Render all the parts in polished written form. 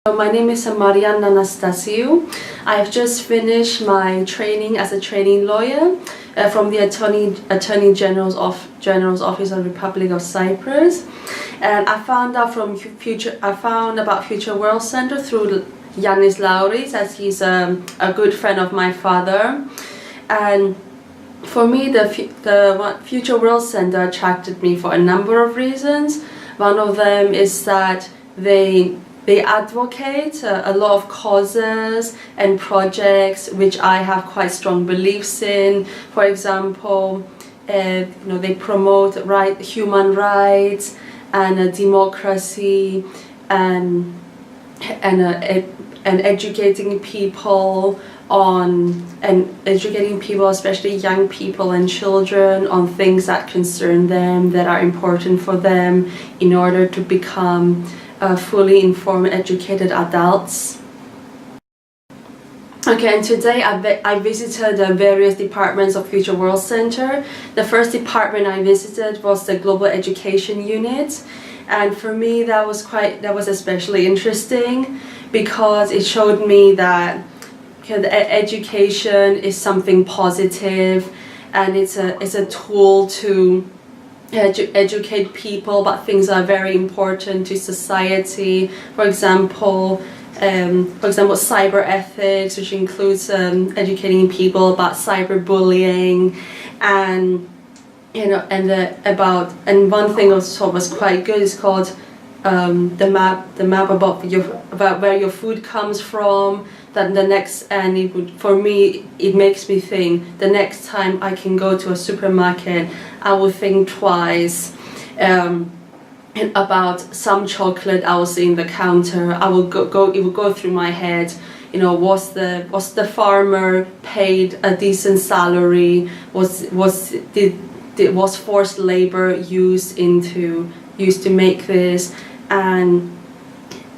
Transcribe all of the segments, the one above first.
My name is Marianna Anastasiou. I have just finished my training as a trainee lawyer from the Attorney General's Office of the Republic of Cyprus, and I found out about Future World Centre through Yannis Lauris, as he's a good friend of my father. And for me, the Future World Centre attracted me for a number of reasons. One of them is that they advocate a lot of causes and projects which I have quite strong beliefs in. For example, they promote human rights and democracy and educating people especially young people and children, on things that concern them, that are important for them, in order to become fully informed, educated adults. Okay, and today I visited the various departments of Future World Centre. The first department I visited was the Global Education Unit, and for me that was especially interesting because it showed me that education is something positive, and it's a tool to educate people about things that are very important to society. For example, cyber ethics, which includes educating people about cyberbullying, and one thing also was quite good. It's called the map about where your food comes from. For me, it makes me think the next time I can go to a supermarket, I will think twice about some chocolate I will see in the counter. It will go through my head. Was the farmer paid a decent salary? Was forced labor used to make this? And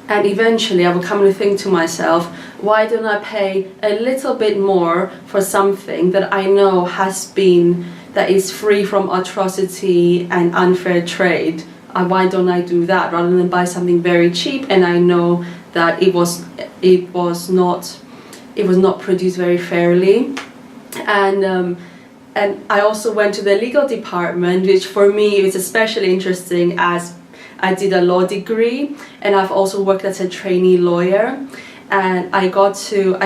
eventually I will come to think to myself, why don't I pay a little bit more for something that I know that is free from atrocity and unfair trade? Why don't I do that rather than buy something very cheap and I know that it was not produced very fairly? And I also went to the legal department, which for me is especially interesting as I did a law degree, and I've also worked as a trainee lawyer, and I got to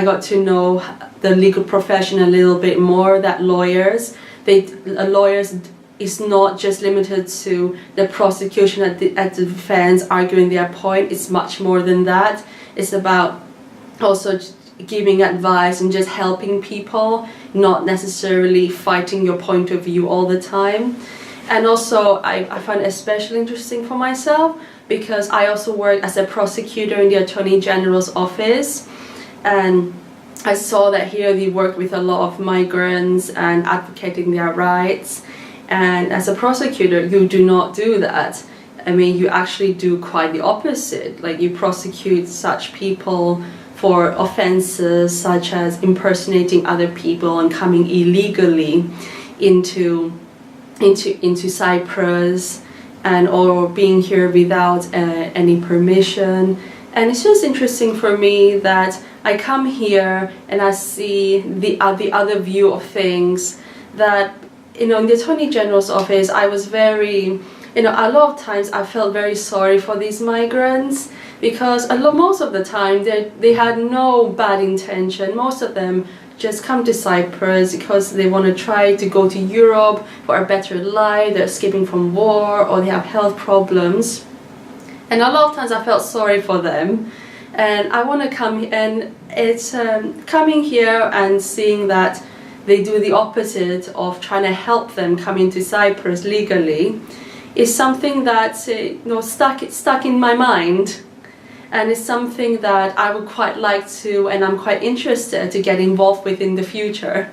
know the legal profession a little bit more. That lawyers is not just limited to the prosecution at the defense arguing their point. It's much more than that. It's about also giving advice and just helping people, not necessarily fighting your point of view all the time. And also I find it especially interesting for myself because I also work as a prosecutor in the Attorney General's office, and I saw that here they work with a lot of migrants and advocating their rights. And as a prosecutor, you do not do that. I mean, you actually do quite the opposite. Like, you prosecute such people for offenses such as impersonating other people and coming illegally into Cyprus, or being here without any permission. And it's just interesting for me that I come here and I see the other view of things. That in the Attorney General's office, I was very, a lot of times I felt very sorry for these migrants because most of the time they had no bad intention. Most of them just come to Cyprus because they want to try to go to Europe for a better life. They're escaping from war, or they have health problems, and a lot of times I felt sorry for them. And I want to come, and it's coming here and seeing that they do the opposite of trying to help them come into Cyprus legally is something that's stuck in my mind. And it's something that I would quite like to, and I'm quite interested to get involved with in the future.